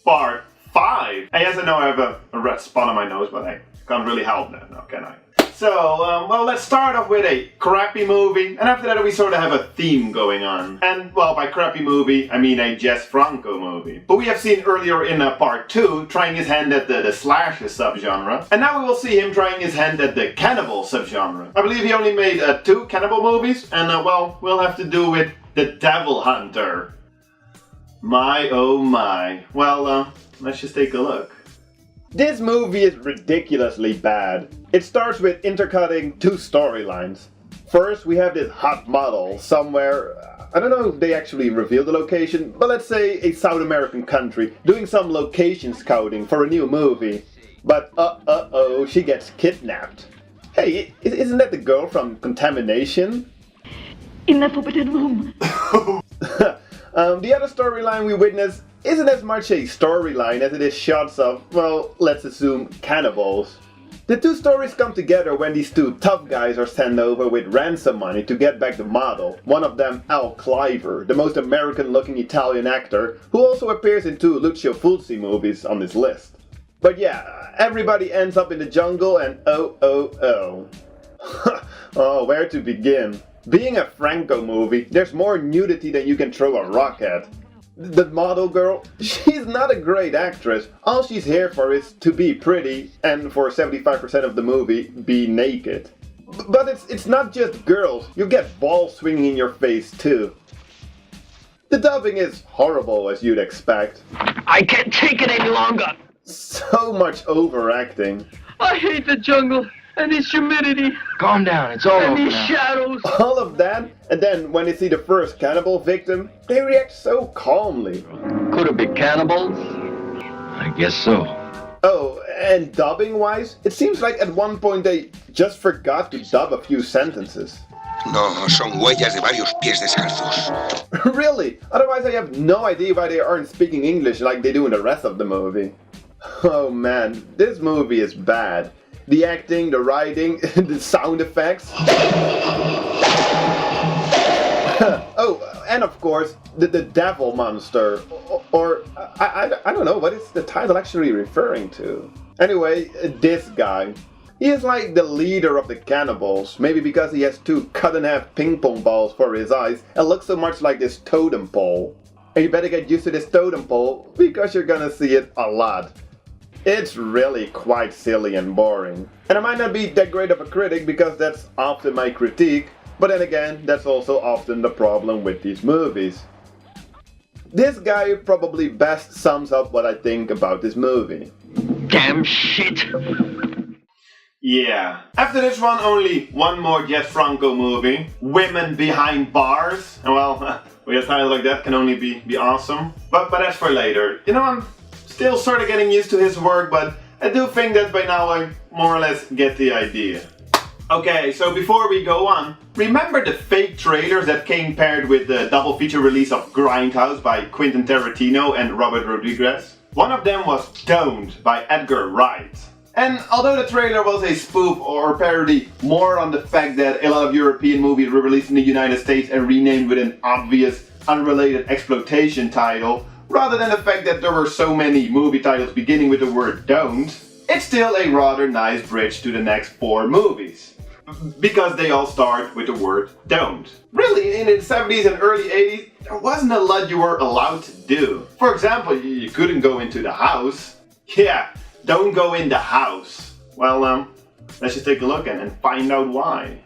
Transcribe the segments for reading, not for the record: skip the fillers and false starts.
Part 5. And yes, I know I have a red spot on my nose, but I can't really help that now, can I? So, well, let's start off with a crappy movie, and after that we sort of have a theme going on. And, well, by crappy movie, I mean a Jess Franco movie. But we have seen earlier in part 2 trying his hand at the slasher subgenre, and now we will see him trying his hand at the cannibal subgenre. I believe he only made 2 cannibal movies, and, well, we'll have to do with The Devil Hunter. My oh my. Well, let's just take a look. This movie is ridiculously bad. It starts with intercutting 2 storylines. First, we have this hot model somewhere, I don't know if they actually reveal the location, but let's say a South American country, doing some location scouting for a new movie. But uh-oh, she gets kidnapped. Hey, isn't that the girl from Contamination? In the forbidden room. The other storyline we witness isn't as much a storyline as it is shots of, well, let's assume cannibals. The 2 stories come together when these 2 tough guys are sent over with ransom money to get back the model. One of them, Al Cliver, the most American-looking Italian actor, who also appears in 2 Lucio Fulci movies on this list. But yeah, everybody ends up in the jungle and oh. Oh, where to begin? Being a Franco movie, there's more nudity than you can throw a rock at. The model girl, she's not a great actress. All she's here for is to be pretty, and for 75% of the movie, be naked. But it's not just girls, you get balls swinging in your face too. The dubbing is horrible, as you'd expect. I can't take it any longer! So much overacting. I hate the jungle! And this humidity. Calm down, it's all and over these now. shadows. All of that, and then when they see the first cannibal victim, they react so calmly. Could have been cannibals? I guess so. Oh, and dubbing-wise, it seems like at one point they just forgot to dub a few sentences. No, son huellas de varios pies descalzos. Really? Otherwise I have no idea why they aren't speaking English like they do in the rest of the movie. Oh man, this movie is bad. The acting, the writing, the sound effects. Oh, and of course, the devil monster. Or I don't know, what is the title actually referring to? Anyway, this guy. He is like the leader of the cannibals, maybe because he has 2 cut-in-half ping-pong balls for his eyes and looks so much like this totem pole. And you better get used to this totem pole, because you're gonna see it a lot. It's really quite silly and boring. And I might not be that great of a critic because that's often my critique, but then again, that's also often the problem with these movies. This guy probably best sums up what I think about this movie. Damn shit! Yeah. After this one, only one more Jess Franco movie, Women Behind Bars. And well, with a title like that can only be awesome. But that's for later. You know, I'm still sort of getting used to his work, but I do think that by now I more or less get the idea. Okay, so before we go on, remember the fake trailers that came paired with the double feature release of Grindhouse by Quentin Tarantino and Robert Rodriguez? One of them was Don't by Edgar Wright. And although the trailer was a spoof or parody more on the fact that a lot of European movies were released in the United States and renamed with an obvious, unrelated exploitation title, rather than the fact that there were so many movie titles beginning with the word don't, it's still a rather nice bridge to the next 4 movies. Because they all start with the word don't. Really, in the 70s and early 80s, there wasn't a lot you were allowed to do. For example, you couldn't go into the house. Yeah, don't go in the house. Well, let's just take a look and find out why.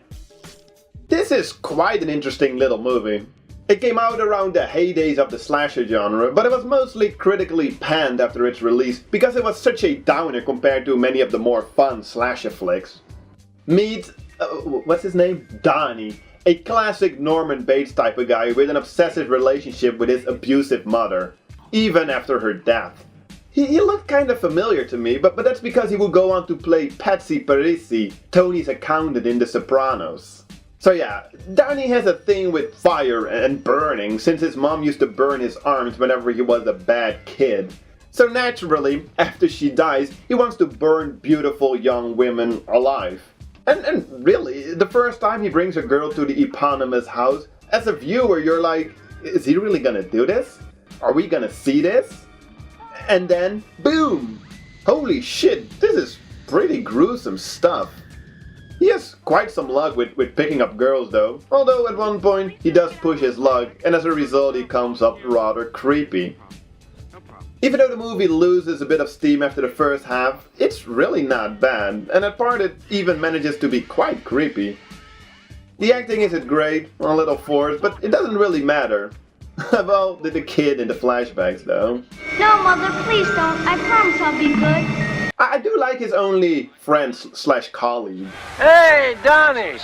This is quite an interesting little movie. It came out around the heydays of the slasher genre, but it was mostly critically panned after its release because it was such a downer compared to many of the more fun slasher flicks. Meet, what's his name? Donnie, a classic Norman Bates type of guy with an obsessive relationship with his abusive mother, even after her death. He looked kind of familiar to me, but that's because he would go on to play Patsy Parisi, Tony's accountant in The Sopranos. So yeah, Donnie has a thing with fire and burning since his mom used to burn his arms whenever he was a bad kid. So naturally, after she dies, he wants to burn beautiful young women alive. And really, the first time he brings a girl to the eponymous house, as a viewer you're like, is he really gonna do this? Are we gonna see this? And then, boom! Holy shit, this is pretty gruesome stuff. He has quite some luck with picking up girls though, although at one point he does push his luck and as a result he comes up rather creepy. Even though the movie loses a bit of steam after the first half, it's really not bad, and at part it even manages to be quite creepy. The acting isn't great, a little forced, but it doesn't really matter. Well, the kid in the flashbacks though. No, Mother, please don't. I promise I'll be good. I do like his only friend / colleague. Hey, Donnie!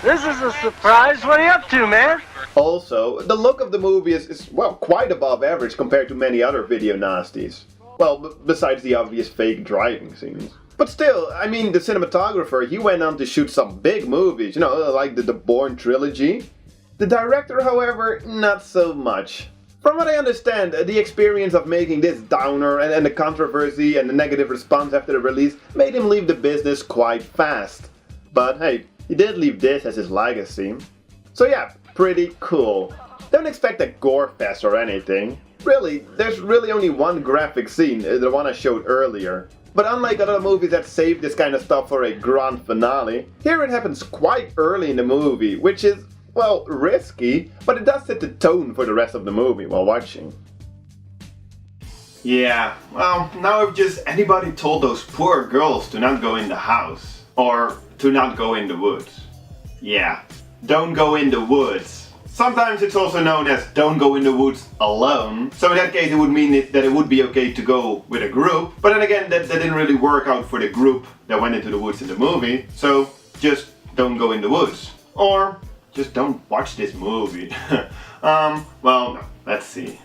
This is a surprise. What are you up to, man? Also, the look of the movie is well, quite above average compared to many other video nasties. Well, besides the obvious fake driving scenes. But still, I mean, the cinematographer, he went on to shoot some big movies, you know, like the Bourne trilogy. The director, however, not so much. From what I understand, the experience of making this downer and the controversy and the negative response after the release made him leave the business quite fast. But hey, he did leave this as his legacy. So yeah, pretty cool. Don't expect a gore fest or anything. Really, there's really only one graphic scene, the one I showed earlier. But unlike other movies that save this kind of stuff for a grand finale, here it happens quite early in the movie, which is, well, risky, but it does set the tone for the rest of the movie while watching. Yeah, well, now if just anybody told those poor girls to not go in the house, or to not go in the woods. Yeah, don't go in the woods. Sometimes it's also known as don't go in the woods alone. So in that case it would mean that it would be okay to go with a group. But then again, that didn't really work out for the group that went into the woods in the movie. So just don't go in the woods. Or just don't watch this movie. Well, let's see.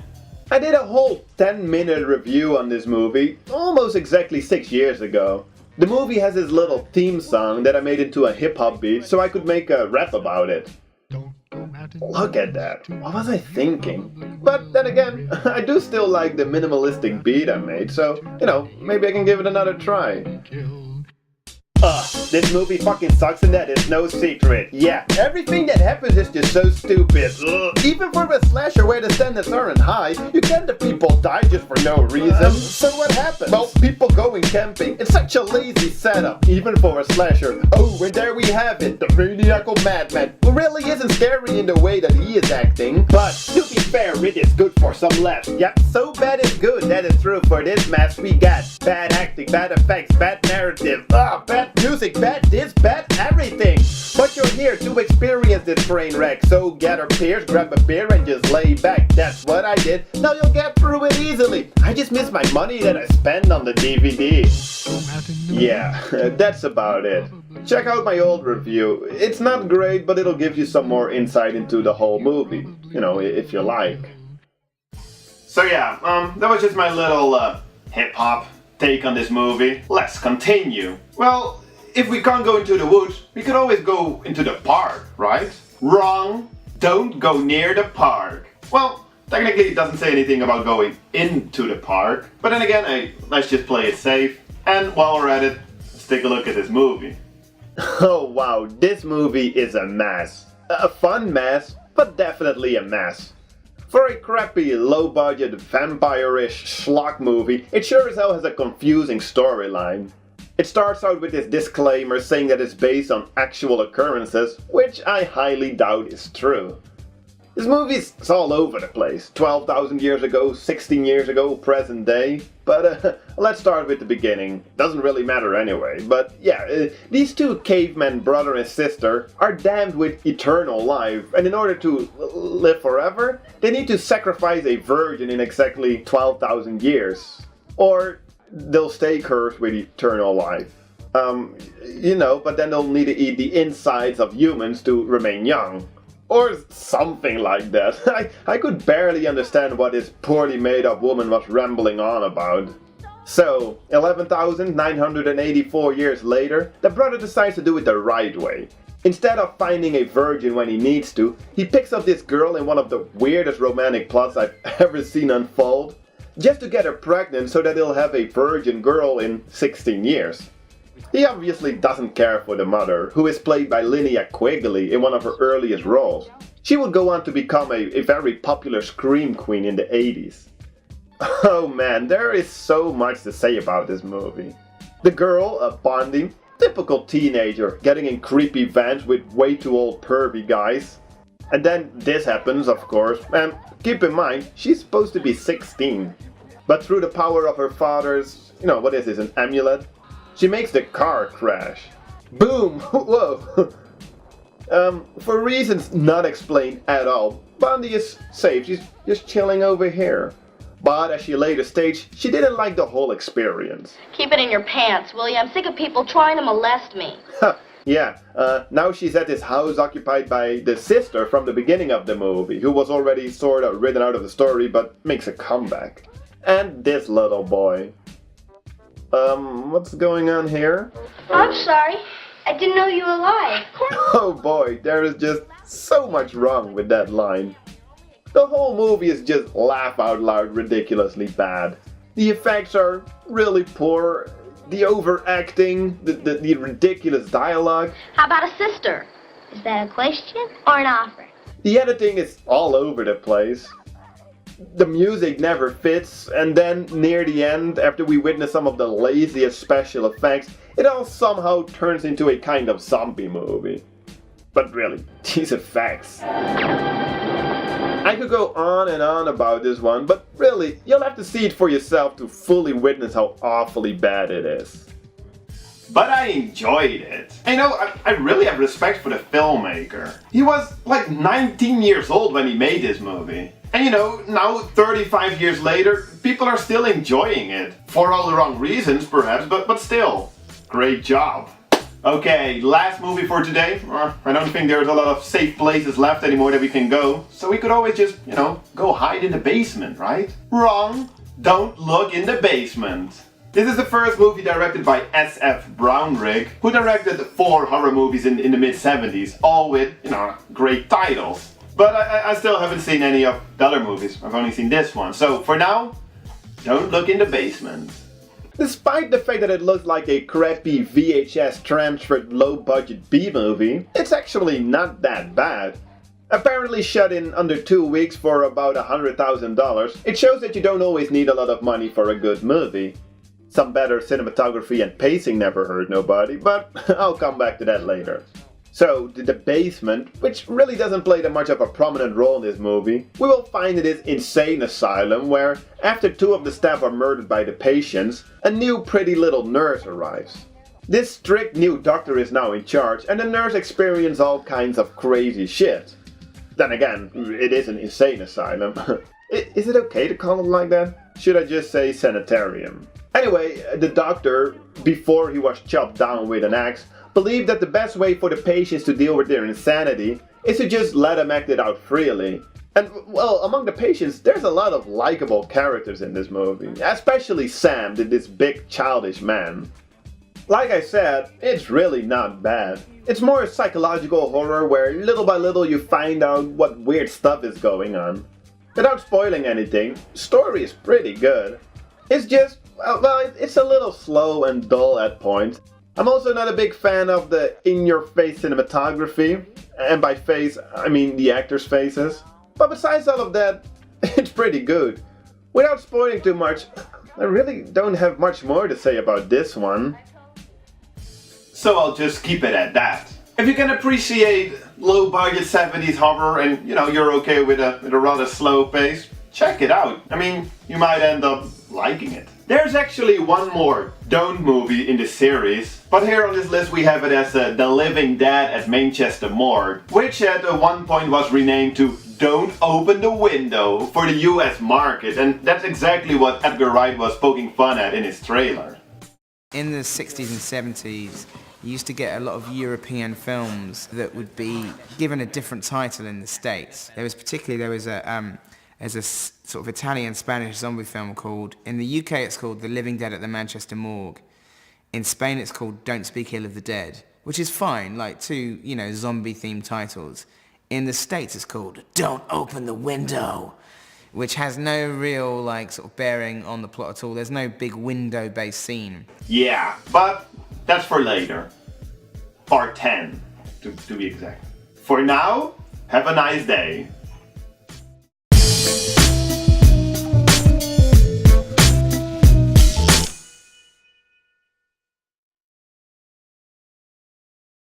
I did a whole 10-minute review on this movie almost exactly 6 years ago. The movie has this little theme song that I made into a hip-hop beat so I could make a rap about it. Look at that. What was I thinking? But then again, I do still like the minimalistic beat I made, so, you know, maybe I can give it another try. This movie fucking sucks and that is no secret. Yeah, everything that happens is just so stupid. Even for a slasher where the standards aren't high, you can't the people die just for no reason. So what happens? Well, people going camping. It's such a lazy setup, even for a slasher. Oh, and there we have it, the maniacal madman, who really isn't scary in the way that he is acting. But, to be fair, it is good for some laughs. Yep, so bad is good, that is true for this mess we got. Bad acting, bad effects, bad narrative, bad music, bad this, bad everything. But you're here to experience this train wreck, so get a beer, grab a beer and just lay back. That's what I did, now you'll get through it easily. I just miss my money that I spent on the DVD. Yeah, that's about it. Check out my old review. It's not great, but it'll give you some more insight into the whole movie, you know, if you like. So yeah, that was just my little hip-hop take on this movie. Let's continue. Well, if we can't go into the woods, we could always go into the park, right? Wrong. Don't go near the park. Well, technically it doesn't say anything about going into the park. But then again, hey, let's just play it safe. And while we're at it, let's take a look at this movie. Oh wow, this movie is a mess. A fun mess, but definitely a mess. For a crappy, low-budget, vampire-ish schlock movie, it sure as hell has a confusing storyline. It starts out with this disclaimer saying that it's based on actual occurrences, which I highly doubt is true. This movie's all over the place. 12,000 years ago, 16 years ago, present day. But let's start with the beginning. Doesn't really matter anyway. But yeah, these two cavemen, brother and sister, are damned with eternal life. And in order to live forever, they need to sacrifice a virgin in exactly 12,000 years. Or they'll stay cursed with eternal life. You know, but then they'll need to eat the insides of humans to remain young. Or something like that. I could barely understand what this poorly made up woman was rambling on about. So, 11,984 years later, the brother decides to do it the right way. Instead of finding a virgin when he needs to, he picks up this girl in one of the weirdest romantic plots I've ever seen unfold, just to get her pregnant so that he'll have a virgin girl in 16 years. He obviously doesn't care for the mother, who is played by Linnea Quigley in one of her earliest roles. She would go on to become a very popular scream queen in the 80s. Oh man, there is so much to say about this movie. The girl, Bondi, typical teenager, getting in creepy vans with way too old pervy guys. And then this happens, of course, and keep in mind, she's supposed to be 16. But through the power of her father's, what is this, an amulet? She makes the car crash. Boom! Whoa! For reasons not explained at all, Bondi is safe, she's just chilling over here. But as she later states, she didn't like the whole experience. Keep it in your pants, will you? I'm sick of people trying to molest me. Yeah, now she's at this house occupied by the sister from the beginning of the movie, who was already sort of written out of the story but makes a comeback. And this little boy. What's going on here? I'm sorry. I didn't know you were alive. Oh boy, there is just so much wrong with that line. The whole movie is just laugh out loud ridiculously bad. The effects are really poor, the overacting, the ridiculous dialogue. How about a sister? Is that a question or an offer? The editing is all over the place. The music never fits, and then near the end, after we witness some of the laziest special effects, it all somehow turns into a kind of zombie movie. But really, these effects. I could go on and on about this one, but really, you'll have to see it for yourself to fully witness how awfully bad it is. But I enjoyed it. I really have respect for the filmmaker. He was like 19 years old when he made this movie. And now 35 years later, people are still enjoying it. For all the wrong reasons perhaps, but still. Great job. Okay, last movie for today. I don't think there's a lot of safe places left anymore that we can go. So we could always just, go hide in the basement, right? Wrong. Don't look in the basement. This is the first movie directed by S.F. Brownrigg, who directed 4 horror movies in the mid-70s, all with, great titles. But I still haven't seen any of the other movies. I've only seen this one. So for now, don't look in the basement. Despite the fact that it looks like a crappy VHS transferred low-budget B-movie, it's actually not that bad. Apparently shot in under 2 weeks for about $100,000, it shows that you don't always need a lot of money for a good movie. Some better cinematography and pacing never hurt nobody, but I'll come back to that later. So, the basement, which really doesn't play that much of a prominent role in this movie, we will find in this insane asylum where, after 2 of the staff are murdered by the patients, a new pretty little nurse arrives. This strict new doctor is now in charge, and the nurse experiences all kinds of crazy shit. Then again, it is an insane asylum. Is it okay to call it like that? Should I just say sanitarium? Anyway, the doctor, before he was chopped down with an axe, believed that the best way for the patients to deal with their insanity is to just let them act it out freely. And, well, among the patients, there's a lot of likable characters in this movie, especially Sam, this big childish man. Like I said, it's really not bad. It's more a psychological horror where little by little you find out what weird stuff is going on. Without spoiling anything, the story is pretty good. It's just, well, it's a little slow and dull at points. I'm also not a big fan of the in-your-face cinematography, and by face, I mean the actors' faces. But besides all of that, it's pretty good. Without spoiling too much, I really don't have much more to say about this one. So I'll just keep it at that. If you can appreciate low-budget 70s horror and, you're okay with a rather slow pace, check it out. I mean, you might end up liking it. There's actually one more Don't movie in the series, but here on this list we have it as The Living Dead at Manchester Morgue, which at one point was renamed to Don't Open the Window for the US market, and that's exactly what Edgar Wright was poking fun at in his trailer. In the 60s and 70s, you used to get a lot of European films that would be given a different title in the States. There was a sort of Italian-Spanish zombie film called, in the UK it's called The Living Dead at the Manchester Morgue. In Spain it's called Don't Speak Ill of the Dead, which is fine, like 2, zombie-themed titles. In the States it's called Don't Open the Window, which has no real, sort of bearing on the plot at all. There's no big window-based scene. Yeah, but that's for later. Part 10, to be exact. For now, have a nice day.